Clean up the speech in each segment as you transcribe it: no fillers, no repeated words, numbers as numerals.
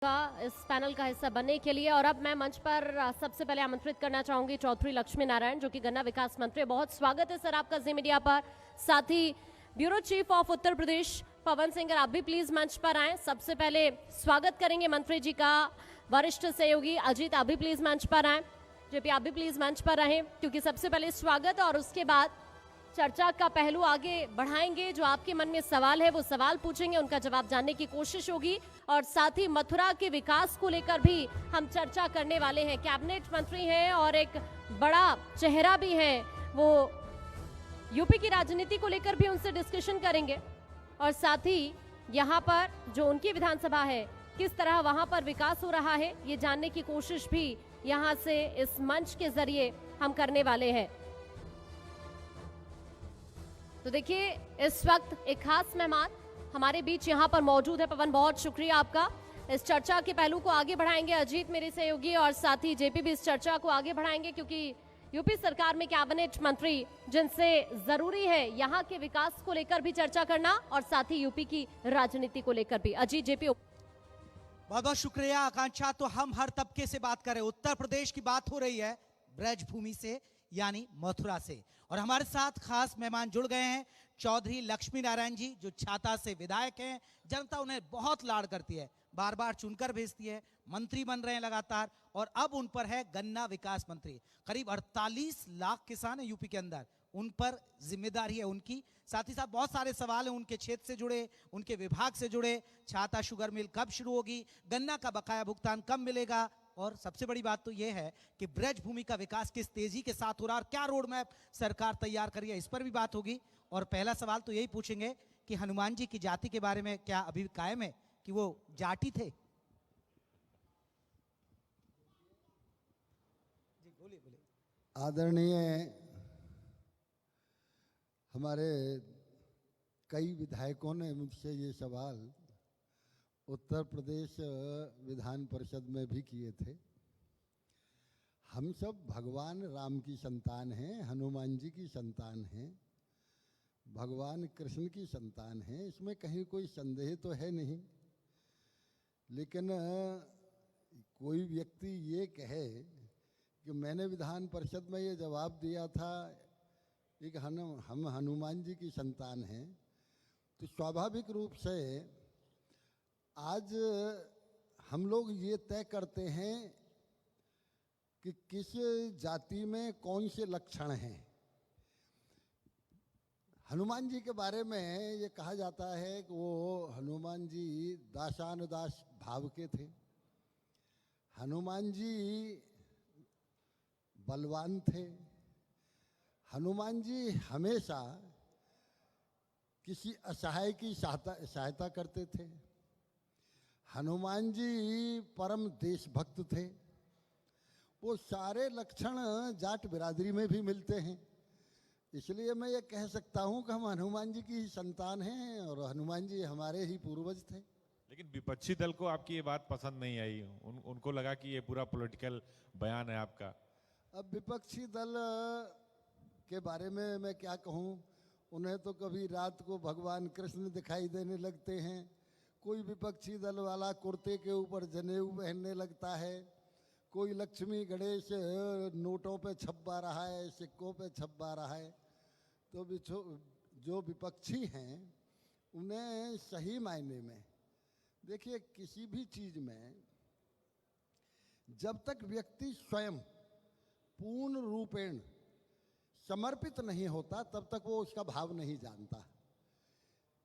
का इस पैनल का हिस्सा बनने के लिए। और अब मैं मंच पर सबसे पहले आमंत्रित करना चाहूंगी चौधरी लक्ष्मी नारायण, जो कि गन्ना विकास मंत्री। बहुत स्वागत है सर आपका जी मीडिया पर। साथ ही bureau chief of Uttar Pradesh Pawan Singh, आप भी प्लीज मंच पर आए। सबसे पहले स्वागत करेंगे मंत्री जी का वरिष्ठ सहयोगी अजीत, आप भी प्लीज मंच पर आए। जेपी आप भी प्लीज मंच पर रहें, क्योंकि सबसे पहले स्वागत और उसके बाद चर्चा का पहलू आगे बढ़ाएंगे। जो आपके मन में सवाल है वो सवाल पूछेंगे, उनका जवाब जानने की कोशिश होगी। और साथ ही मथुरा के विकास को लेकर भी हम चर्चा करने वाले हैं। कैबिनेट मंत्री हैं और एक बड़ा चेहरा भी है, वो यूपी की राजनीति को लेकर भी उनसे डिस्कशन करेंगे। और साथ ही यहाँ पर जो उनकी विधानसभा है, किस तरह वहां पर विकास हो रहा है, ये जानने की कोशिश भी यहाँ से इस मंच के जरिए हम करने वाले हैं। तो देखिए, इस वक्त एक खास मेहमान हमारे बीच यहाँ पर मौजूद है। पवन, बहुत शुक्रिया आपका। इस चर्चा के पहलू को आगे बढ़ाएंगे अजीत मेरे सहयोगी, और साथ ही जेपी भी इस चर्चा को आगे बढ़ाएंगे, क्योंकि यूपी सरकार में कैबिनेट मंत्री जिनसे जरूरी है यहाँ के विकास को लेकर भी चर्चा करना, और साथ ही यूपी की राजनीति को लेकर भी। अजीत, जेपी। बहुत बहुत शुक्रिया आकांक्षा। तो हम हर तबके से बात करें, उत्तर प्रदेश की बात हो रही है, ब्रजभूमि से यानी मथुरा से। और हमारे साथ खास मेहमान जुड़ गए हैं, चौधरी लक्ष्मी नारायण जी, जो छाता से विधायक हैं। जनता उन्हें बहुत लाड़ करती है, बार बार चुनकर भेजती है, मंत्री बन रहे हैं लगातार। और अब उन पर है गन्ना विकास मंत्री। करीब 48 लाख किसान है यूपी के अंदर, उन पर जिम्मेदारी है उनकी। साथ ही साथ बहुत सारे सवाल हैं उनके क्षेत्र से जुड़े, उनके विभाग से जुड़े। छाता शुगर मिल कब शुरू होगी, गन्ना का बकाया भुगतान कब मिलेगा, और सबसे बड़ी बात तो यह है कि ब्रजभूमि का विकास किस तेजी के साथ हो रहा है और क्या रोड मैप सरकार तैयार करी है, इस पर भी बात होगी। और पहला सवाल तो यही पूछेंगे कि हनुमान जी की जाति के बारे में क्या अभी कायम है कि वो जाटी थे? जी बोलिए बोलिए। आदरणीय हमारे कई विधायकों ने मुझसे ये सवाल उत्तर प्रदेश विधान परिषद में भी किए थे। हम सब भगवान राम की संतान हैं, हनुमान जी की संतान हैं, भगवान कृष्ण की संतान हैं, इसमें कहीं कोई संदेह तो है नहीं। लेकिन कोई व्यक्ति ये कहे कि मैंने विधान परिषद में ये जवाब दिया था कि हम हनुमान जी की संतान हैं, तो स्वाभाविक रूप से आज हम लोग ये तय करते हैं कि किस जाति में कौन से लक्षण हैं। हनुमान जी के बारे में ये कहा जाता है कि वो हनुमान जी दासानुदास भाव के थे। हनुमान जी बलवान थे। हनुमान जी हमेशा किसी असहाय की सहायता करते थे। हनुमान जी परम देशभक्त थे। वो सारे लक्षण जाट बिरादरी में भी मिलते हैं। इसलिए मैं ये कह सकता हूं कि हम हनुमान जी की संतान हैं और हनुमान जी हमारे ही पूर्वज थे। लेकिन विपक्षी दल को आपकी ये बात पसंद नहीं आई, उनको लगा कि ये पूरा पॉलिटिकल बयान है आपका। अब विपक्षी दल के बारे में मैं क्या कहूं, उन्हें तो कभी रात को भगवान कृष्ण दिखाई देने लगते हैं, कोई विपक्षी दल वाला कुर्ते के ऊपर जनेऊ पहनने लगता है, कोई लक्ष्मी गणेश नोटों पे छपवा रहा है, सिक्कों पे छपवा रहा है। तो जो विपक्षी हैं उन्हें सही मायने में देखिए, किसी भी चीज में जब तक व्यक्ति स्वयं पूर्ण रूपेण समर्पित नहीं होता तब तक वो उसका भाव नहीं जानता।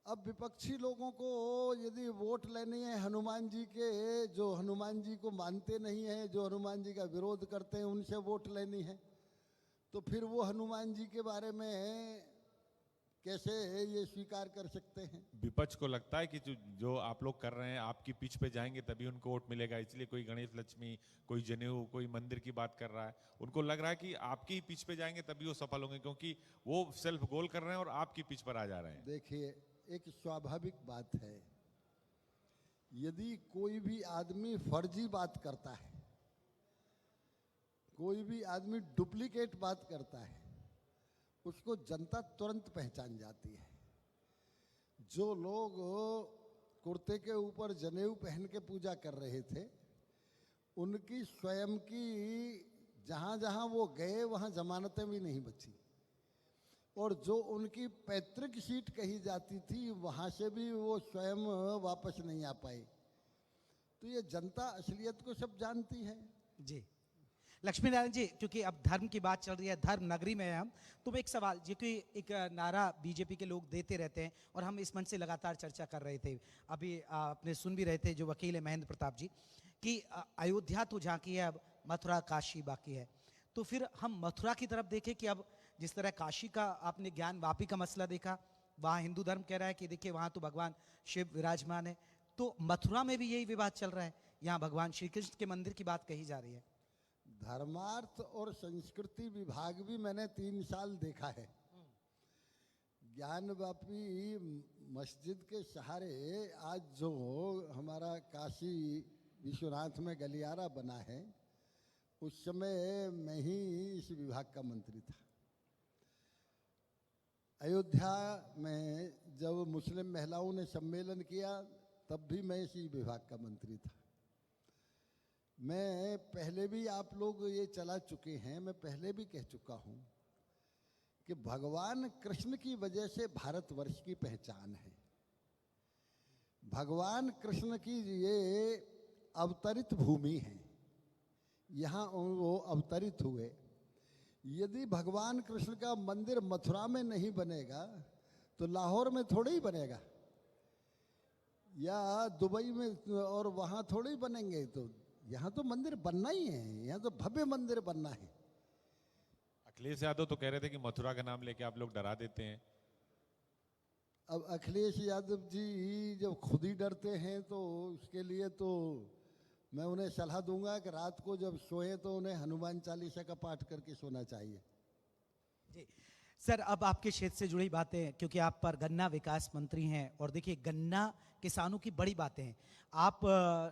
अब विपक्षी लोगों को यदि वोट लेनी है हनुमान जी के, जो हनुमान जी को मानते नहीं है, जो हनुमान जी का विरोध करते हैं, उनसे वोट लेनी है, तो फिर वो हनुमान जी के बारे में कैसे ये स्वीकार कर सकते हैं? विपक्ष को लगता है कि जो आप लोग कर रहे हैं, आपकी पिच पे जाएंगे तभी उनको वोट मिलेगा, इसलिए कोई गणेश लक्ष्मी, कोई जनेऊ, कोई मंदिर की बात कर रहा है। उनको लग रहा है कि आपकी पिच पे जाएंगे तभी वो सफल होंगे, क्योंकि वो सेल्फ गोल कर रहे हैं और आपकी पिच पर आ जा रहे हैं। देखिए, एक स्वाभाविक बात है, यदि कोई भी आदमी फर्जी बात करता है, कोई भी आदमी डुप्लीकेट बात करता है, उसको जनता तुरंत पहचान जाती है। जो लोग कुर्ते के ऊपर जनेऊ पहन के पूजा कर रहे थे, उनकी स्वयं की जहाँ जहाँ वो गए वहाँ जमानतें भी नहीं बची, और जो उनकी पैतृक सीट कही जाती थी वहाँ से भी वो स्वयं वापस नहीं आ पाए। तो ये जनता असलियत को सब जानती है। जी लक्ष्मी नारायण जी, क्योंकि अब धर्म की बात चल रही है, धर्म नगरी में है हम, तो मैं एक सवाल, जो कि एक नारा बीजेपी के लोग देते रहते हैं और हम इस मंच से लगातार चर्चा कर रहे थे, अभी आपने सुन भी रहे थे जो वकील है महेंद्र प्रताप जी, कि अयोध्या तो झांकी है, अब मथुरा काशी बाकी है। तो फिर हम मथुरा की तरफ देखें कि अब जिस तरह काशी का आपने ज्ञान वापी का मसला देखा, वहाँ हिंदू धर्म कह रहा है कि देखिए वहाँ तो भगवान शिव विराजमान है, तो मथुरा में भी यही विवाद चल रहा है, यहाँ भगवान श्री कृष्ण के मंदिर की बात कही जा रही है। धर्मार्थ और संस्कृति विभाग भी मैंने 3 साल देखा है। ज्ञानवापी मस्जिद के सहारे आज जो हमारा काशी विश्वनाथ में गलियारा बना है, उस समय मैं ही इस विभाग का मंत्री था। अयोध्या में जब मुस्लिम महिलाओं ने सम्मेलन किया तब भी मैं इसी विभाग का मंत्री था। मैं पहले भी, आप लोग ये चला चुके हैं, मैं पहले भी कह चुका हूँ कि भगवान कृष्ण की वजह से भारतवर्ष की पहचान है। भगवान कृष्ण की ये अवतरित भूमि है, यहाँ वो अवतरित हुए। यदि भगवान कृष्ण का मंदिर मथुरा में नहीं बनेगा तो लाहौर में थोड़े ही बनेगा, या दुबई में और वहाँ थोड़े ही बनेंगे। तो यहाँ तो मंदिर बनना ही है, यहाँ तो भव्य मंदिर बनना है। अखिलेश यादव तो कह रहे थे कि मथुरा का नाम लेके आप लोग डरा देते हैं। अब अखिलेश यादव जी जब खुद ही डरते हैं तो उसके लिए तो मैं उन्हें सलाह दूंगा कि रात को जब सोए तो उन्हें हनुमान चालीसा का पाठ करके सोना चाहिए। जी सर, अब आपके क्षेत्र से जुड़ी बातें, क्योंकि आप पर गन्ना विकास मंत्री हैं और देखिए गन्ना किसानों की बड़ी बातें हैं। आप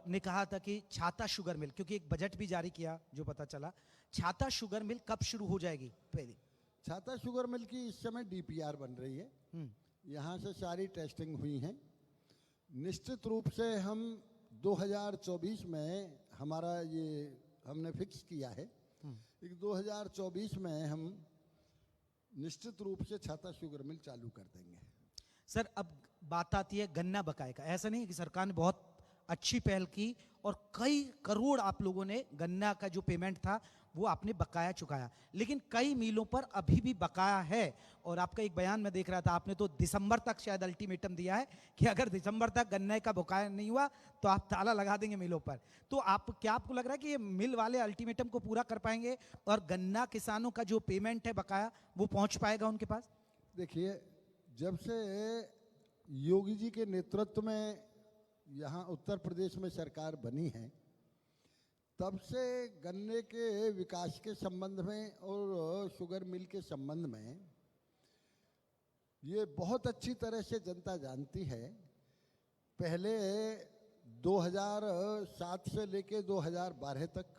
ने कहा था कि छाता शुगर मिल, क्योंकि एक बजट भी जारी किया जो पता चला, छाता शुगर मिल कब शुरू हो जाएगी? पहली छाता शुगर मिल की इस समय डीपीआर बन रही है, यहाँ से सारी टेस्टिंग हुई है। निश्चित रूप से हम 2024 में हमारा ये हमने फिक्स किया है कि 2024 में हम निश्चित रूप से छाता शुगर मिल चालू कर देंगे। सर, अब बात आती है गन्ना बकाये का। ऐसा नहीं है कि सरकार ने बहुत अच्छी पहल की और कई करोड़ आप लोगों ने गन्ना का जो पेमेंट था वो आपने बकाया चुकाया, लेकिन कई मिलों पर अभी भी बकाया है। और आपका एक बयान मैं देख रहा था, आपने तो दिसंबर तक शायद अल्टीमेटम दिया है कि अगर दिसंबर तक गन्ने का बकाया नहीं हुआ तो आप ताला लगा देंगे मिलों पर। तो आपको लग रहा है कि ये मिल वाले अल्टीमेटम को पूरा कर पाएंगे और गन्ना किसानों का जो पेमेंट है बकाया वो पहुंच पाएगा उनके पास? देखिए, जब से योगी जी के नेतृत्व में यहाँ उत्तर प्रदेश में सरकार बनी है, तब से गन्ने के विकास के संबंध में और शुगर मिल के संबंध में ये बहुत अच्छी तरह से जनता जानती है। पहले 2007 से लेके 2012 तक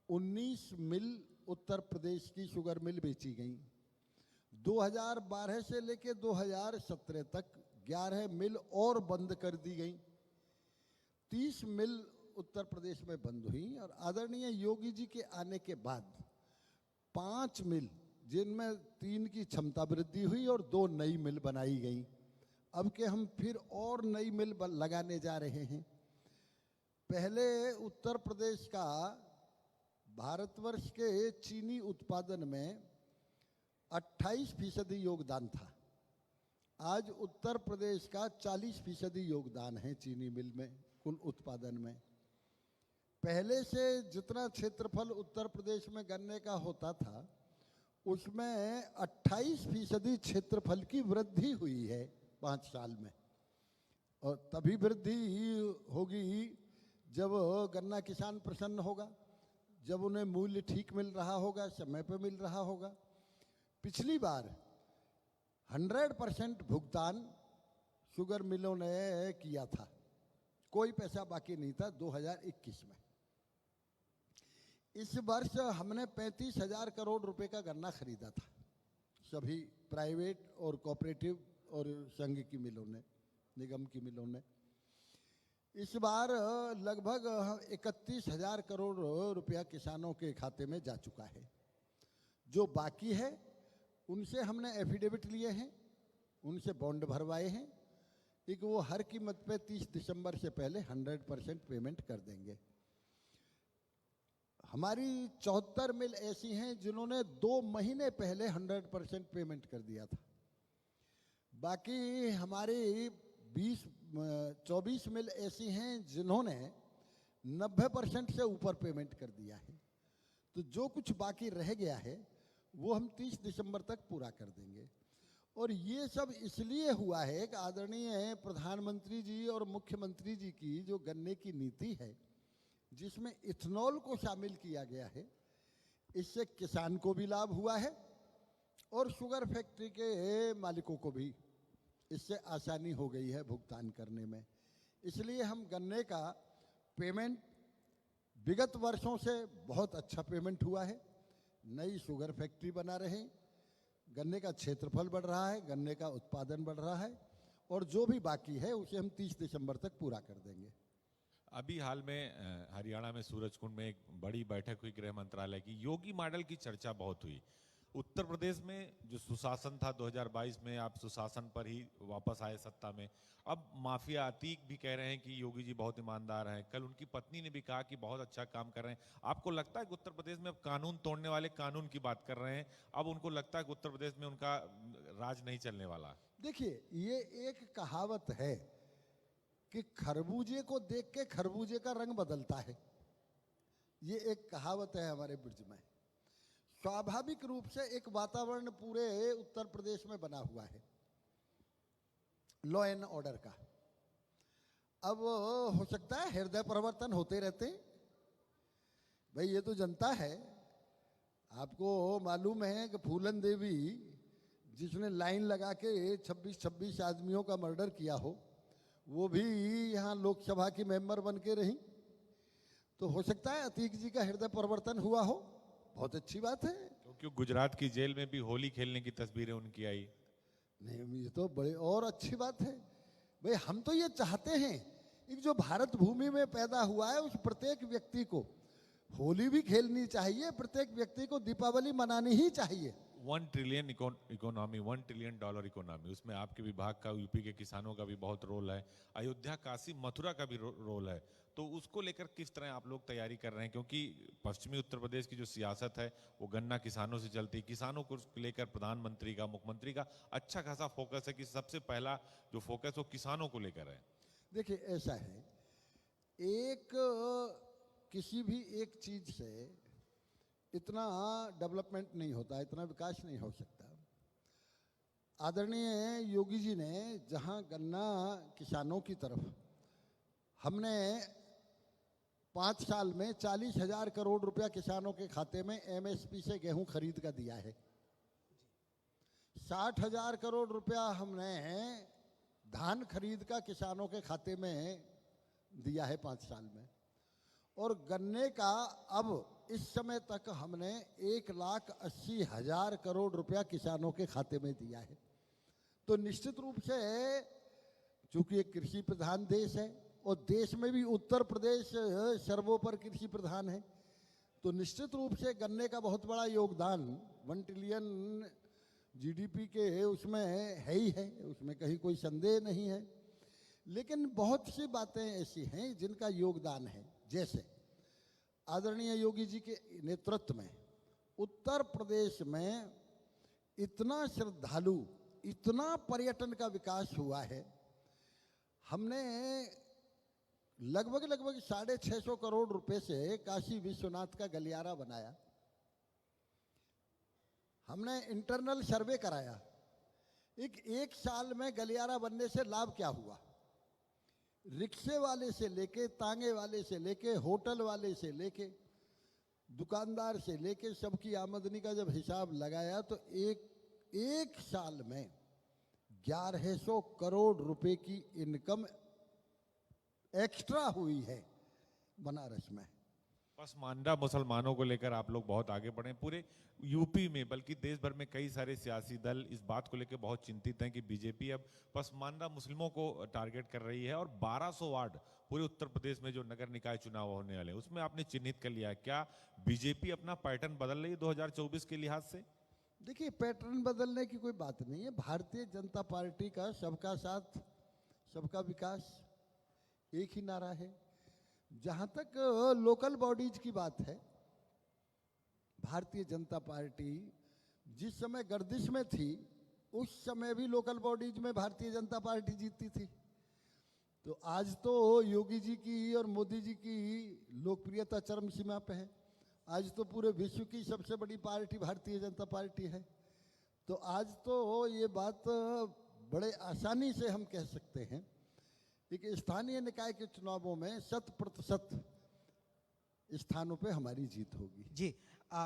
19 मिल उत्तर प्रदेश की शुगर मिल बेची गई। 2012 से लेके 2017 तक 11 मिल और बंद कर दी गई। 30 मिल उत्तर प्रदेश में बंद हुई और आदरणीय योगी जी के आने के बाद 5 मिल, जिनमें 3 की क्षमता वृद्धि हुई और 2 नई मिल बनाई गई। अब के हम फिर और नई मिल लगाने जा रहे हैं। पहले उत्तर प्रदेश का भारतवर्ष के चीनी उत्पादन में 28% योगदान था। आज उत्तर प्रदेश का 40% योगदान है चीनी मिल में, कुल उत्पादन में। पहले से जितना क्षेत्रफल उत्तर प्रदेश में गन्ने का होता था उसमें 28% क्षेत्रफल की वृद्धि हुई है 5 साल में। और तभी वृद्धि होगी जब गन्ना किसान प्रसन्न होगा, जब उन्हें मूल्य ठीक मिल रहा होगा, समय पर मिल रहा होगा। पिछली बार 100% भुगतान शुगर मिलों ने किया था, कोई पैसा बाकी नहीं था 2021 में। इस वर्ष हमने 35,000 करोड़ रुपए का गन्ना खरीदा था, सभी प्राइवेट और कोऑपरेटिव और संघ की मिलों ने, निगम की मिलों ने। इस बार लगभग 31,000 करोड़ रुपया किसानों के खाते में जा चुका है। जो बाकी है उनसे हमने एफिडेविट लिए हैं, उनसे बॉन्ड भरवाए हैं कि वो हर कीमत पे 30 दिसंबर से पहले 100% पेमेंट कर देंगे। हमारी 74 मिल ऐसी हैं जिन्होंने 2 महीने पहले 100% पेमेंट कर दिया था। बाकी हमारी 24 मिल ऐसी हैं जिन्होंने 90% से ऊपर पेमेंट कर दिया है। तो जो कुछ बाकी रह गया है वो हम 30 दिसंबर तक पूरा कर देंगे। और ये सब इसलिए हुआ है कि आदरणीय प्रधानमंत्री जी और मुख्यमंत्री जी की जो गन्ने की नीति है, जिसमें इथेनॉल को शामिल किया गया है, इससे किसान को भी लाभ हुआ है और शुगर फैक्ट्री के मालिकों को भी इससे आसानी हो गई है भुगतान करने में। इसलिए हम गन्ने का पेमेंट विगत वर्षों से बहुत अच्छा पेमेंट हुआ है। नई शुगर फैक्ट्री बना रहे, गन्ने का क्षेत्रफल बढ़ रहा है, गन्ने का उत्पादन बढ़ रहा है और जो भी बाकी है उसे हम 30 दिसंबर तक पूरा कर देंगे। अभी हाल में हरियाणा में सूरजकुंड में एक बड़ी बैठक हुई गृह मंत्रालय की। योगी मॉडल की चर्चा बहुत हुई। उत्तर प्रदेश में जो सुशासन था 2022 में, आप सुशासन पर ही वापस आए सत्ता में। अब माफिया अतीक भी कह रहे हैं कि योगी जी बहुत ईमानदार हैं। कल उनकी पत्नी ने भी कहा कि बहुत अच्छा काम कर रहे हैं। आपको लगता है कि उत्तर प्रदेश में अब कानून तोड़ने वाले कानून की बात कर रहे हैं? अब उनको लगता है कि उत्तर प्रदेश में उनका राज नहीं चलने वाला? देखिए, ये एक कहावत है कि खरबूजे को देख के खरबूजे का रंग बदलता है। ये एक कहावत है हमारे ब्रज में। स्वाभाविक रूप से एक वातावरण पूरे उत्तर प्रदेश में बना हुआ है लॉ एंड ऑर्डर का। अब हो सकता है हृदय परिवर्तन होते रहते हैं, भाई ये तो जनता है। आपको मालूम है कि फूलन देवी जिसने लाइन लगा के 26 आदमियों का मर्डर किया हो, वो भी यहाँ लोकसभा की मेंबर बन के रही। तो हो सकता है अतीक जी का हृदय परिवर्तन हुआ हो, बहुत अच्छी बात है। क्योंकि गुजरात की जेल में भी होली खेलने की तस्वीरें उनकी आई। नहीं, ये तो बड़े और अच्छी बात है। भाई हम तो ये चाहते हैं कि जो भारत भूमि में पैदा हुआ है उस प्रत्येक व्यक्ति को होली भी खेलनी चाहिए, प्रत्येक व्यक्ति को दीपावली मनानी ही चाहिए। 1 ट्रिलियन इकोनॉमी, $1 ट्रिलियन इकोनॉमी, उसमें आपके विभाग का, यूपी के किसानों का भी बहुत रोल है, अयोध्या, काशी, मथुरा का भी रोल है। तो उसको लेकर किस तरह आप लोग तैयारी कर रहे हैं? क्योंकि पश्चिमी उत्तर प्रदेश की जो सियासत है वो गन्ना किसानों से चलती है। किसानों को लेकर प्रधानमंत्री का, मुख्यमंत्री का अच्छा खासा फोकस है कि सबसे पहला जो फोकस वो किसानों को लेकर है। देखिए, ऐसा है, किसी भी एक चीज से इतना डेवलपमेंट नहीं होता, इतना विकास नहीं हो सकता। आदरणीय योगी जी ने जहां गन्ना किसानों की तरफ हमने 5 साल में 40,000 करोड़ रुपया किसानों के खाते में एमएसपी से गेहूं खरीद कर दिया है। 60,000 करोड़ रुपया हमने धान खरीद का किसानों के खाते में दिया है 5 साल में। और गन्ने का अब इस समय तक हमने 1,80,000 करोड़ रुपया किसानों के खाते में दिया है। तो निश्चित रूप से चूंकि एक कृषि प्रधान देश है और देश में भी उत्तर प्रदेश सर्वोपरि कृषि प्रधान है, तो निश्चित रूप से गन्ने का बहुत बड़ा योगदान 1 ट्रिलियन जीडीपी के उसमें है ही है, उसमें कहीं कोई संदेह नहीं है। लेकिन बहुत सी बातें ऐसी हैं जिनका योगदान है। जैसे आदरणीय योगी जी के नेतृत्व में उत्तर प्रदेश में इतना श्रद्धालु, इतना पर्यटन का विकास हुआ है। हमने लगभग 650 करोड़ रुपए से काशी विश्वनाथ का गलियारा बनाया। हमने इंटरनल सर्वे कराया, एक साल में गलियारा बनने से लाभ क्या हुआ। रिक्शे वाले से लेके, तांगे वाले से लेके, होटल वाले से लेके, दुकानदार से लेके सबकी आमदनी का जब हिसाब लगाया तो एक साल में 1100 करोड़ रुपए की इनकम एक्स्ट्रा हुई है बनारस में। पसमानदा मुसलमानों को लेकर आप लोग बहुत आगे बढ़े। पूरे यूपी में बल्कि देश भर में कई सारे सियासी दल इस बात को लेकर बहुत चिंतित हैं कि बीजेपी अब पसमानदा मुस्लिमों को टारगेट कर रही है, और 1200 वार्ड पूरे उत्तर प्रदेश में जो नगर निकाय चुनाव होने वाले हैं उसमें आपने चिन्हित कर लिया है। क्या बीजेपी अपना पैटर्न बदल रही है 2024 के लिहाज से? देखिए, पैटर्न बदलने की कोई बात नहीं है। भारतीय जनता पार्टी का सबका साथ सबका विकास एक ही नारा है। जहां तक लोकल बॉडीज की बात है, भारतीय जनता पार्टी जिस समय गर्दिश में थी उस समय भी लोकल बॉडीज में भारतीय जनता पार्टी जीतती थी। तो आज तो योगी जी की और मोदी जी की लोकप्रियता चरम सीमा पे है। आज तो पूरे विश्व की सबसे बड़ी पार्टी भारतीय जनता पार्टी है। तो आज तो ये बात बड़े आसानी से हम कह सकते हैं कि स्थानीय निकाय के चुनावों में 100% स्थानों पे हमारी जीत होगी। जी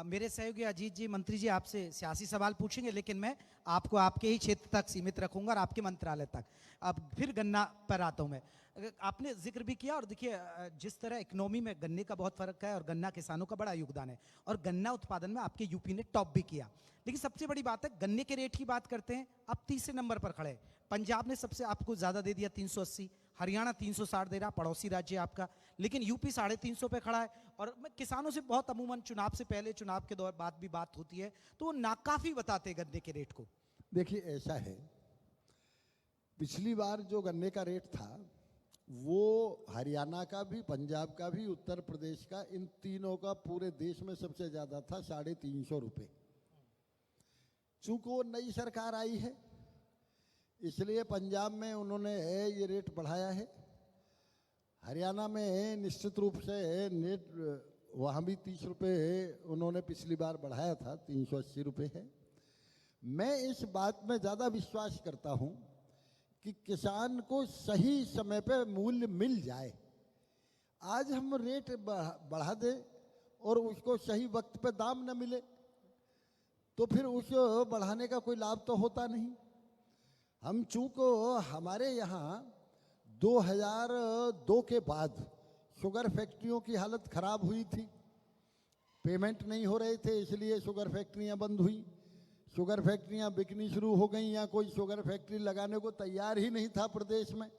मेरे सहयोगी अजीत जी, मंत्री जी आपसे सियासी सवाल पूछेंगे, लेकिन मैं आपको आपके ही क्षेत्र तक सीमित रखूंगा और आपके मंत्रालय तक। अब फिर गन्ना पर आता हूं मैं। आपने जिक्र भी किया, और देखिए जिस तरह इकोनॉमी में गन्ने का बहुत फर्क है और गन्ना किसानों का बड़ा योगदान है, और गन्ना उत्पादन में आपके यूपी ने टॉप भी किया। लेकिन सबसे बड़ी बात है, गन्ने के रेट की बात करते हैं, अब तीसरे नंबर पर खड़े हैं। पंजाब ने सबसे आपको ज्यादा दे दिया 380, हरियाणा 360 दे रहा, पड़ोसी राज्य आपका, लेकिन यूपी 350 पे खड़ा है। और मैं किसानों से बहुत अमूमन चुनाव से पहले, चुनाव के दौर बाद भी बात होती है, तो वो नाकाफी बताते हैं गन्ने के रेट को। देखिए, ऐसा है, पिछली बार जो गन्ने का रेट था वो हरियाणा का भी, पंजाब का भी, उत्तर प्रदेश का, इन तीनों का पूरे देश में सबसे ज्यादा था, 350 रुपये। चूंकि वो नई सरकार आई है इसलिए पंजाब में उन्होंने ये रेट बढ़ाया है। हरियाणा में निश्चित रूप से नेट वहाँ भी 30 रुपये उन्होंने पिछली बार बढ़ाया था, 380 रुपये है। मैं इस बात में ज़्यादा विश्वास करता हूँ कि किसान को सही समय पे मूल्य मिल जाए। आज हम रेट बढ़ा दें और उसको सही वक्त पे दाम न मिले तो फिर उस बढ़ाने का कोई लाभ तो होता नहीं। हम चूंकि हमारे यहाँ 2002 के बाद शुगर फैक्ट्रियों की हालत खराब हुई थी, पेमेंट नहीं हो रहे थे, इसलिए शुगर फैक्ट्रियाँ बंद हुई। शुगर फैक्ट्रियाँ बिकनी शुरू हो गई, या कोई शुगर फैक्ट्री लगाने को तैयार ही नहीं था प्रदेश में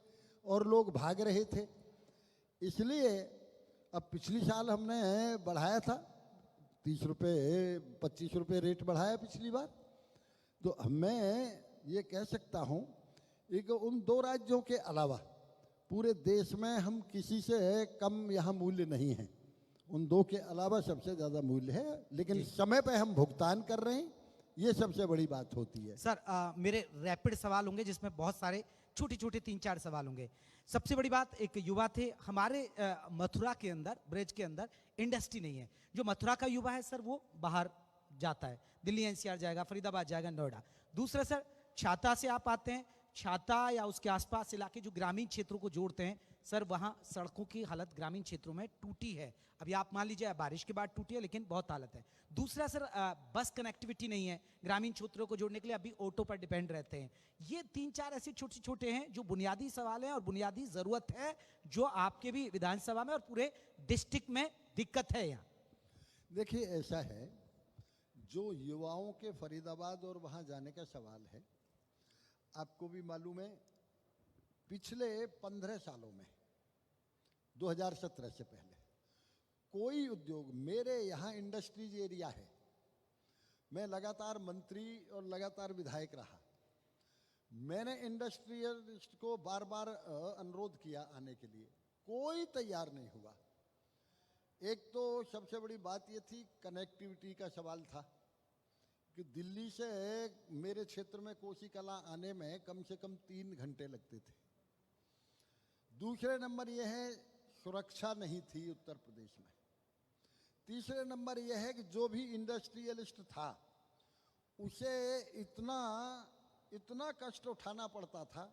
और लोग भाग रहे थे। इसलिए अब पिछली साल हमने बढ़ाया था 30 रुपये 25 रुपये रेट बढ़ाया पिछली बार। तो मैं ये कह सकता हूँ कि उन दो राज्यों के अलावा पूरे देश में हम किसी से कम यहाँ मूल्य नहीं है। उन दो के अलावा सबसे ज़्यादा मूल्य है, लेकिन समय पे हम भुगतान कर रहे हैं, ये सबसे बड़ी बात होती है। सर मेरे रैपिड सवाल होंगे जिसमें बहुत सारे छोटे छोटे 3-4 सवाल होंगे। सबसे बड़ी बात, एक युवा थे हमारे मथुरा के अंदर, ब्रज के अंदर इंडस्ट्री नहीं है। जो मथुरा का युवा है सर वो बाहर जाता है, दिल्ली एनसीआर जाएगा, फरीदाबाद जाएगा, नोएडा। दूसरा सर, छाता से आप आते हैं, छाता या उसके आसपास इलाके जो ग्रामीण क्षेत्रों को जोड़ते हैं सर, वहाँ सड़कों की हालत ग्रामीण क्षेत्रों में टूटी है। अभी आप मान लीजिए बारिश के बाद टूटी है, लेकिन बहुत हालत है। दूसरा सर, बस कनेक्टिविटी नहीं है, ग्रामीण क्षेत्रों को जोड़ने के लिए अभी ऑटो पर डिपेंड रहते हैं। ये 3-4 ऐसे छोटे छोटे हैं जो बुनियादी सवाल हैं और बुनियादी जरूरत है, जो आपके भी विधानसभा में और पूरे डिस्ट्रिक्ट में दिक्कत है। यहाँ देखिए, ऐसा है, जो युवाओं के फरीदाबाद और वहाँ जाने का सवाल है, आपको भी मालूम है पिछले 15 सालों में 2017 से पहले कोई उद्योग, मेरे यहाँ इंडस्ट्रीज एरिया है, मैं लगातार मंत्री और लगातार विधायक रहा, मैंने इंडस्ट्रियलिस्ट को बार बार अनुरोध किया आने के लिए, कोई तैयार नहीं हुआ। एक तो सबसे बड़ी बात ये थी, कनेक्टिविटी का सवाल था कि दिल्ली से मेरे क्षेत्र में कोसी कला आने में कम से कम 3 घंटे लगते थे। दूसरे नंबर यह है, सुरक्षा नहीं थी उत्तर प्रदेश में। तीसरे नंबर यह है कि जो भी इंडस्ट्रियलिस्ट था उसे इतना कष्ट उठाना पड़ता था।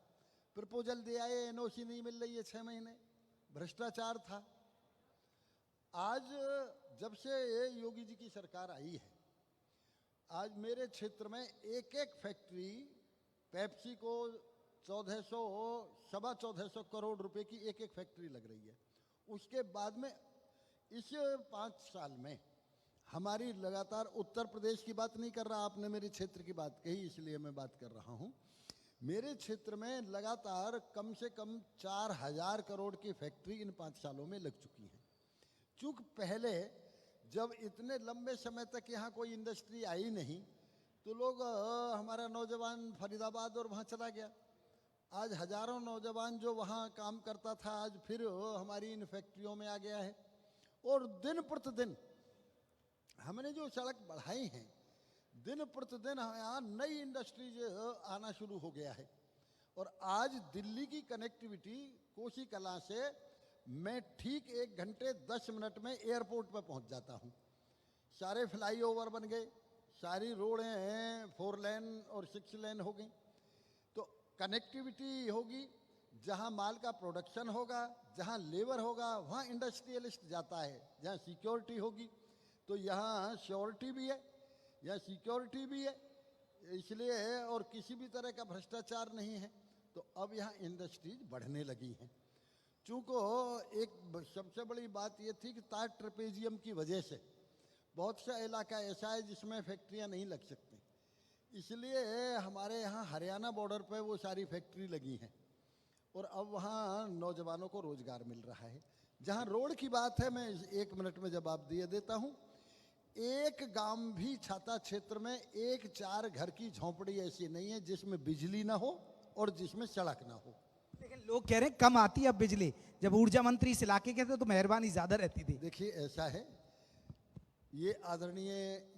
प्रपोजल दे आए, एनओसी नहीं मिल रही है 6 महीने, भ्रष्टाचार था। आज जब से ये योगी जी की सरकार आई है, आज मेरे क्षेत्र में एक फैक्ट्री, पेप्सी को 1400 करोड़ रुपए की एक फैक्ट्री लग रही है। उसके बाद में इस 5 साल में हमारी लगातार, उत्तर प्रदेश की बात नहीं कर रहा, आपने मेरे क्षेत्र की बात कही इसलिए मैं बात कर रहा हूं। मेरे क्षेत्र में लगातार कम से कम 4,000 करोड़ की फैक्ट्री इन 5 सालों में लग चुकी हैं। चूंकि पहले जब इतने लंबे समय तक यहाँ कोई इंडस्ट्री आई नहीं तो लोग हमारा नौजवान फरीदाबाद और वहाँ चला गया। आज हजारों नौजवान जो वहाँ काम करता था आज फिर हमारी इन फैक्ट्रियों में आ गया है। और दिन प्रतिदिन हमने जो सड़क बढ़ाई हैं, दिन प्रतिदिन यहाँ नई इंडस्ट्रीज आना शुरू हो गया है। और आज दिल्ली की कनेक्टिविटी कोसी कलां से मैं ठीक 1 घंटे 10 मिनट में एयरपोर्ट पर पहुंच जाता हूं। सारे फ्लाईओवर बन गए, सारी रोडें हैं 4 लेन और 6 लेन हो गई। तो कनेक्टिविटी होगी, जहां माल का प्रोडक्शन होगा, जहां लेबर होगा, वहां इंडस्ट्रियलिस्ट जाता है। जहां सिक्योरिटी होगी तो यहाँ श्योरिटी भी है, यहाँ सिक्योरिटी भी है, इसलिए और किसी भी तरह का भ्रष्टाचार नहीं है। तो अब यहाँ इंडस्ट्रीज बढ़ने लगी हैं। चूँकि एक सबसे बड़ी बात ये थी कि तार ट्रेपेजियम की वजह से बहुत सा इलाका ऐसा है जिसमें फैक्ट्रियाँ नहीं लग सकती, इसलिए हमारे यहाँ हरियाणा बॉर्डर पर वो सारी फैक्ट्री लगी हैं और अब वहाँ नौजवानों को रोजगार मिल रहा है। जहाँ रोड की बात है, मैं 1 मिनट में जवाब दिए देता हूँ। एक गांव भी छाता क्षेत्र में 1-4 घर की झोंपड़ी ऐसी नहीं है जिसमें बिजली ना हो और जिसमें सड़क ना हो। लेकिन लोग कह रहे हैं कम आती है अब बिजली। जब ऊर्जा मंत्री इस इलाके के थे तो मेहरबानी ज्यादा रहती थी। देखिए ऐसा है, ये आदरणीय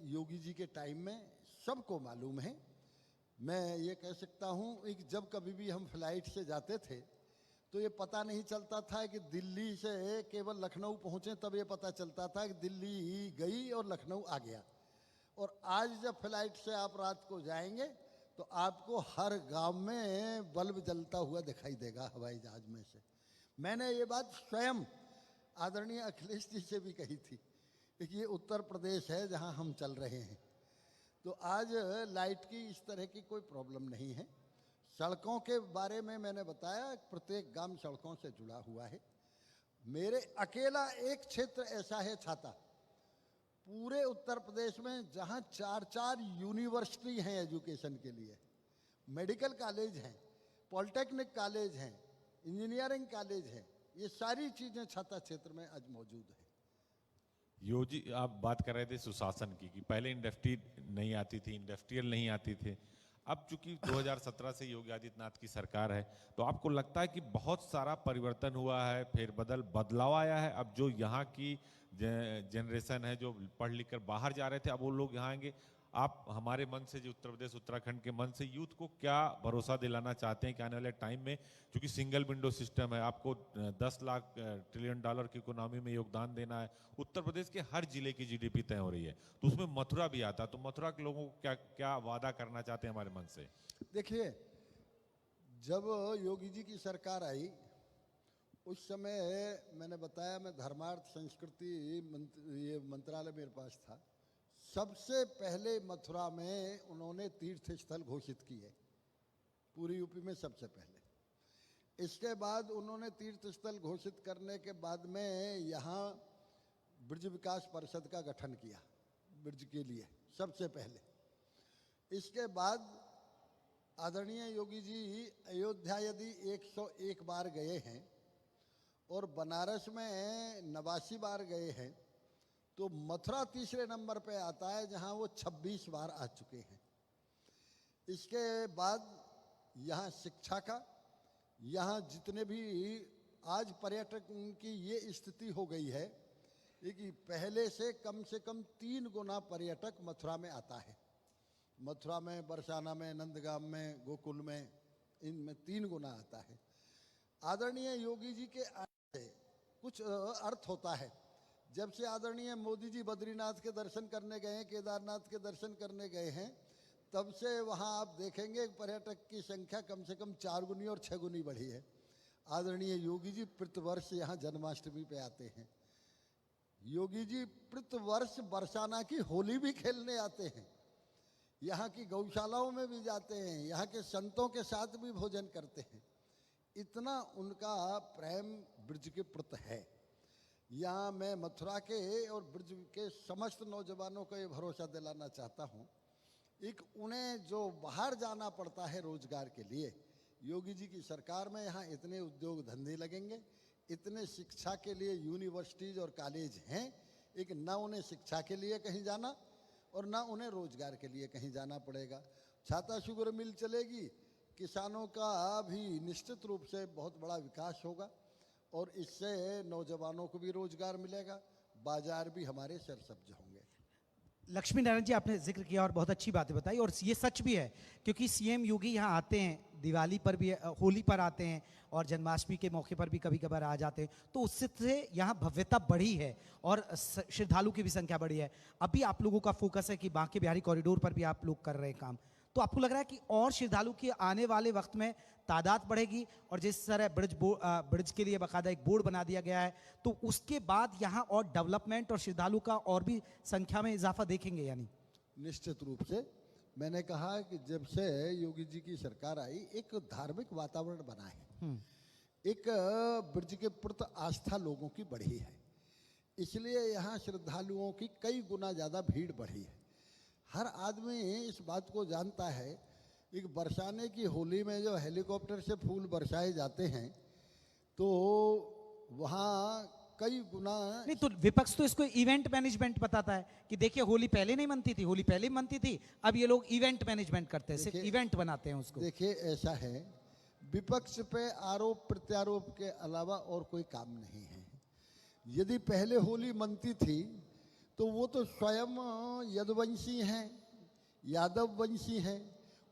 योगी जी के टाइम में सबको मालूम है। मैं ये कह सकता हूँ कि जब कभी भी हम फ्लाइट से जाते थे तो ये पता नहीं चलता था कि दिल्ली से केवल लखनऊ पहुँचे, तब ये पता चलता था कि दिल्ली गई और लखनऊ आ गया। और आज जब फ्लाइट से आप रात को जाएंगे तो आपको हर गांव में बल्ब जलता हुआ दिखाई देगा हवाई जहाज में से। मैंने ये बात स्वयं आदरणीय अखिलेश जी से भी कही थी कि ये उत्तर प्रदेश है जहां हम चल रहे हैं। तो आज लाइट की इस तरह की कोई प्रॉब्लम नहीं है। सड़कों के बारे में मैंने बताया, प्रत्येक गांव सड़कों से जुड़ा हुआ है। मेरे अकेला एक क्षेत्र ऐसा है छाता, पूरे उत्तर प्रदेश में जहां 4-4 यूनिवर्सिटी हैं एजुकेशन के लिए, मेडिकल कॉलेज हैं, पॉलिटेक्निक कॉलेज हैं, इंजीनियरिंग कॉलेज हैं, ये सारी चीज़ें छाता क्षेत्र में आज मौजूद है। योगी, आप बात कर रहे थे सुशासन की कि पहले इंडस्ट्री नहीं आती थी, इंडस्ट्रियल नहीं आती थे। अब चूंकि 2017 से योगी आदित्यनाथ की सरकार है तो आपको लगता है कि बहुत सारा परिवर्तन हुआ है, बदलाव आया है? अब जो यहाँ की जनरेशन है जो पढ़ लिख कर बाहर जा रहे थे अब वो लोग यहाँ आएंगे। आप हमारे मन से, जो उत्तर प्रदेश उत्तराखंड के मन से यूथ को क्या भरोसा दिलाना चाहते हैं कि आने वाले टाइम में, क्योंकि सिंगल विंडो सिस्टम है, आपको 10 लाख ट्रिलियन डॉलर की इकोनॉमी में योगदान देना है, उत्तर प्रदेश के हर जिले की जीडीपी तय हो रही है, तो उसमें मथुरा भी आता है, तो मथुरा के लोगों को क्या क्या वादा करना चाहते हैं हमारे मन से? देखिए, जब योगी जी की सरकार आई उस समय मैंने बताया, मैं धर्मार्थ संस्कृति ये मंत्रालय मेरे पास था। सबसे पहले मथुरा में उन्होंने तीर्थ स्थल घोषित किए, पूरी यूपी में सबसे पहले। इसके बाद उन्होंने तीर्थ स्थल घोषित करने के बाद में यहाँ ब्रज विकास परिषद का गठन किया, ब्रज के लिए सबसे पहले। इसके बाद आदरणीय योगी जी अयोध्या यदि 101 बार गए हैं और बनारस में 89 बार गए हैं, तो मथुरा तीसरे नंबर पे आता है जहां वो 26 बार आ चुके हैं। इसके बाद यहाँ शिक्षा का, यहाँ जितने भी आज पर्यटक की ये स्थिति हो गई है कि पहले से कम 3 गुना पर्यटक मथुरा में आता है। मथुरा में, बरसाना में, नंदगाम में, गोकुल में, इनमें 3 गुना आता है। आदरणीय योगी जी के आने से कुछ अर्थ होता है। जब से आदरणीय मोदी जी बद्रीनाथ के दर्शन करने गए हैं, केदारनाथ के दर्शन करने गए हैं, तब से वहाँ आप देखेंगे पर्यटक की संख्या कम से कम 4 गुनी और 6 गुनी बढ़ी है। आदरणीय योगी जी प्रतिवर्ष यहाँ जन्माष्टमी पे आते हैं। योगी जी प्रतिवर्ष बरसाना की होली भी खेलने आते हैं, यहाँ की गौशालाओं में भी जाते हैं, यहाँ के संतों के साथ भी भोजन करते हैं। इतना उनका प्रेम ब्रज के प्रति है। यहाँ मैं मथुरा के और ब्रज के समस्त नौजवानों को ये भरोसा दिलाना चाहता हूँ, एक उन्हें जो बाहर जाना पड़ता है रोजगार के लिए, योगी जी की सरकार में यहाँ इतने उद्योग धंधे लगेंगे, इतने शिक्षा के लिए यूनिवर्सिटीज और कॉलेज हैं, एक ना उन्हें शिक्षा के लिए कहीं जाना और ना उन्हें रोजगार के लिए कहीं जाना पड़ेगा। छाता शुगर मिल चलेगी, किसानों का भी निश्चित रूप से बहुत बड़ा विकास होगा और इससे नौजवानों को भी रोजगार मिलेगा, बाजार भी हमारे सरसब्ज होंगे। लक्ष्मी नारायण जी, आपने जिक्र किया और बहुत अच्छी बातें बताई, और ये सच भी है क्योंकि सीएम योगी यहाँ आते हैं, दिवाली पर भी, होली पर आते हैं और जन्माष्टमी के मौके पर भी कभी कभार आ जाते हैं, तो उससे यहाँ भव्यता बढ़ी है और श्रद्धालु की भी संख्या बढ़ी है। अभी आप लोगों का फोकस है कि बांके बिहारी कॉरिडोर पर भी आप लोग कर रहे हैं काम, तो आपको लग रहा है कि और श्रद्धालु की आने वाले वक्त में तादाद बढ़ेगी? और जिस तरह ब्रिज के लिए बाकायदा एक बोर्ड बना दिया गया है, तो उसके बाद यहाँ और डेवलपमेंट और श्रद्धालु का और भी संख्या में इजाफा देखेंगे? यानी निश्चित रूप से मैंने कहा कि जब से योगी जी की सरकार आई, एक धार्मिक वातावरण बना है, एक ब्रज के प्रति आस्था लोगों की बढ़ी है, इसलिए यहाँ श्रद्धालुओं की कई गुना ज़्यादा भीड़ बढ़ी है। हर आदमी इस बात को जानता है, एक बरसाने की होली में जो हेलीकॉप्टर से फूल बरसाए जाते हैं, तो वहाँ कई गुना नहीं, तो विपक्ष तो इसको इवेंट मैनेजमेंट बताता है कि देखिए होली पहले नहीं मनती थी, होली पहले मनती थी, अब ये लोग इवेंट मैनेजमेंट करते हैं, सिर्फ इवेंट बनाते हैं उसको। देखिए ऐसा है, विपक्ष पे आरोप प्रत्यारोप के अलावा और कोई काम नहीं है। यदि पहले होली मनती थी तो वो तो स्वयं यदुवंशी हैं, यादव वंशी हैं,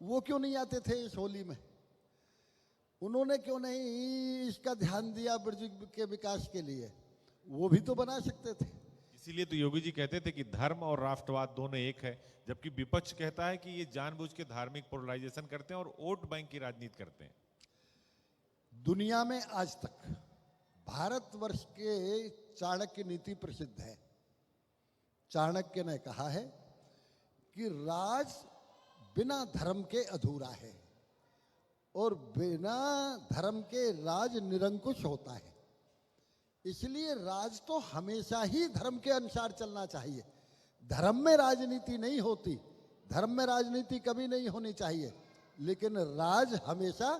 वो क्यों नहीं आते थे इस होली में? उन्होंने क्यों नहीं इसका ध्यान दिया ब्रज के विकास के लिए? वो भी तो बना सकते थे। इसीलिए तो योगी जी कहते थे कि धर्म और राष्ट्रवाद दोनों एक है, जबकि विपक्ष कहता है कि ये जानबूझ के धार्मिक पोलराइजेशन करते हैं और वोट बैंक की राजनीति करते हैं। दुनिया में आज तक भारतवर्ष के चाणक्य नीति प्रसिद्ध है। चाणक्य ने कहा है कि राज बिना धर्म के अधूरा है और बिना धर्म के राज निरंकुश होता है। इसलिए राज तो हमेशा ही धर्म के अनुसार चलना चाहिए। धर्म में राजनीति नहीं होती, धर्म में राजनीति कभी नहीं होनी चाहिए, लेकिन राज हमेशा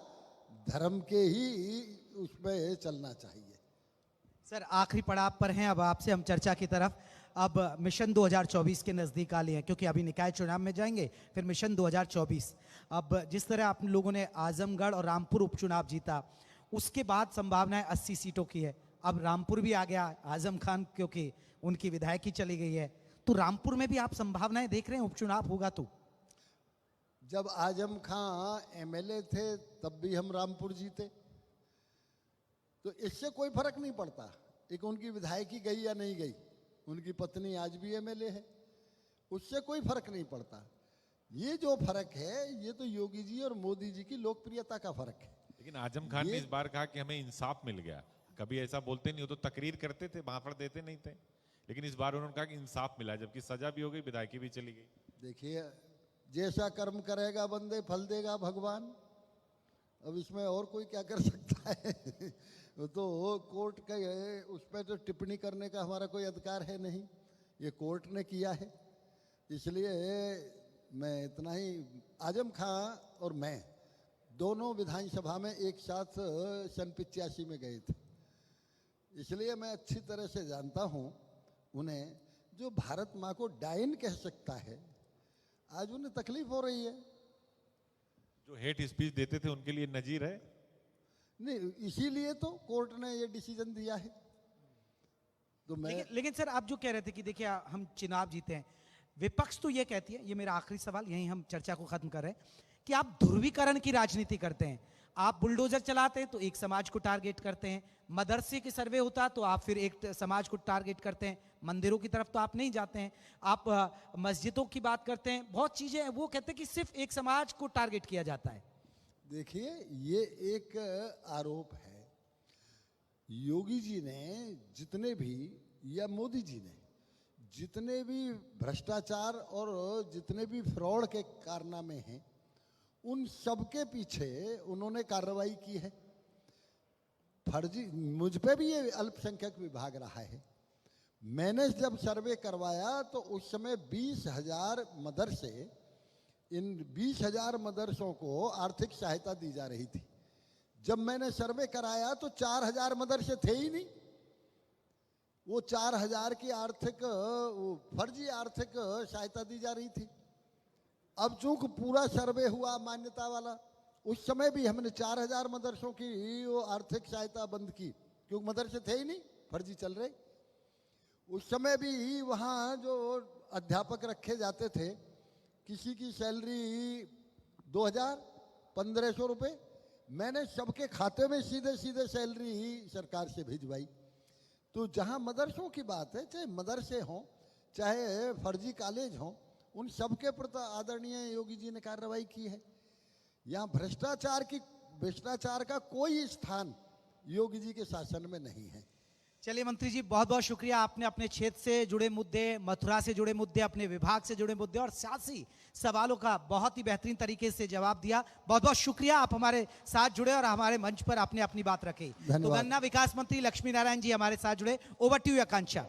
धर्म के ही उसमें चलना चाहिए। सर, आखिरी पड़ाव पर हैं, अब आपसे हम चर्चा की तरफ। अब मिशन 2024 के नज़दीक आ लिए हैं, क्योंकि अभी निकाय चुनाव में जाएंगे, फिर मिशन 2024। अब जिस तरह आप लोगों ने आजमगढ़ और रामपुर उपचुनाव जीता, उसके बाद संभावनाएं 80 सीटों की है। अब रामपुर भी आ गया, आजम खान क्योंकि उनकी विधायकी चली गई है, तो रामपुर में भी आप संभावनाएं देख रहे हैं उपचुनाव होगा? तो जब आजम खान एमएलए थे तब भी हम रामपुर जीते, तो इससे कोई फर्क नहीं पड़ता एक उनकी विधायकी गई या नहीं गई। उनकी पत्नी आज भी एमएलए है, उससे कोई फर्क नहीं पड़ता। ये जो फर्क है ये तो योगी जी और मोदी जी की लोकप्रियता का फर्क है। लेकिन आजम खान ने इस बार कहा कि हमें इंसाफ मिल गया। कभी ऐसा बोलते नहीं, हो तो तकरीर करते थे, भाफड़ देते नहीं थे, लेकिन इस बार उन्होंने कहा कि इंसाफ मिला, जबकि सजा भी हो गई, विधायकी भी चली गई। देखिए, जैसा कर्म करेगा बंदे फल देगा भगवान। अब इसमें और कोई क्या कर सकता है? तो कोर्ट के उस पर तो टिप्पणी करने का हमारा कोई अधिकार है नहीं, ये कोर्ट ने किया है। इसलिए मैं इतना ही, आजम खान और मैं दोनों विधानसभा में एक साथ सन 85 में गए थे, इसलिए मैं अच्छी तरह से जानता हूँ उन्हें। जो भारत माँ को डायन कह सकता है, आज उन्हें तकलीफ हो रही है। जो हेट स्पीच देते थे उनके लिए नजीर है नहीं, इसीलिए तो कोर्ट ने ये डिसीजन दिया है। तो मैं लेकिन सर, आप जो कह रहे थे कि देखिए हम चुनाव जीते हैं, विपक्ष तो ये कहती है, ये मेरा आखिरी सवाल, यहीं हम चर्चा को खत्म कर रहे हैं, कि आप ध्रुवीकरण की राजनीति करते हैं। आप बुलडोजर चलाते हैं तो एक समाज को टारगेट करते हैं, मदरसे के सर्वे होता तो आप फिर एक समाज को टारगेट करते हैं, मंदिरों की तरफ तो आप नहीं जाते हैं, आप मस्जिदों की बात करते हैं, बहुत चीजें हैं, वो कहते हैं कि सिर्फ एक समाज को टारगेट किया जाता है। देखिए, ये एक आरोप है। योगी जी ने जितने भी या मोदी जी ने जितने भी भ्रष्टाचार और जितने भी फ्रॉड के कारनामे हैं, उन सबके पीछे उन्होंने कार्रवाई की है। फर्जी, मुझ पे भी ये अल्पसंख्यक विभाग रहा है। मैंने जब सर्वे करवाया तो उस समय 20,000 मदरसे, इन 20,000 मदरसों को आर्थिक सहायता दी जा रही थी। जब मैंने सर्वे कराया तो 4,000 मदरसे थे ही नहीं। वो 4,000 की फर्जी आर्थिक सहायता दी जा रही थी। अब चूंकि पूरा सर्वे हुआ मान्यता वाला, उस समय भी हमने 4,000 मदरसों की वो आर्थिक सहायता बंद की, क्योंकि मदरसे थे ही नहीं, फर्जी चल रहे। उस समय भी वहाँ जो अध्यापक रखे जाते थे, किसी की सैलरी 2,000, 1,500 रुपये, मैंने सबके खाते में सीधे सीधे सैलरी ही सरकार से भिजवाई। तो जहाँ मदरसों की बात है, चाहे मदरसे हों चाहे फर्जी कॉलेज हों, उन सबके प्रति आदरणीय योगी जी ने कार्रवाई की है। यहाँ भ्रष्टाचार का कोई स्थान योगी जी के शासन में नहीं है। चलिए मंत्री जी, बहुत बहुत शुक्रिया। आपने अपने क्षेत्र से जुड़े मुद्दे, मथुरा से जुड़े मुद्दे, अपने विभाग से जुड़े मुद्दे और सियासी सवालों का बहुत ही बेहतरीन तरीके से जवाब दिया। बहुत बहुत शुक्रिया, आप हमारे साथ जुड़े और हमारे मंच पर आपने अपनी बात रखी। तो गन्ना विकास मंत्री लक्ष्मी नारायण जी हमारे साथ जुड़े। Over to you Akanksha.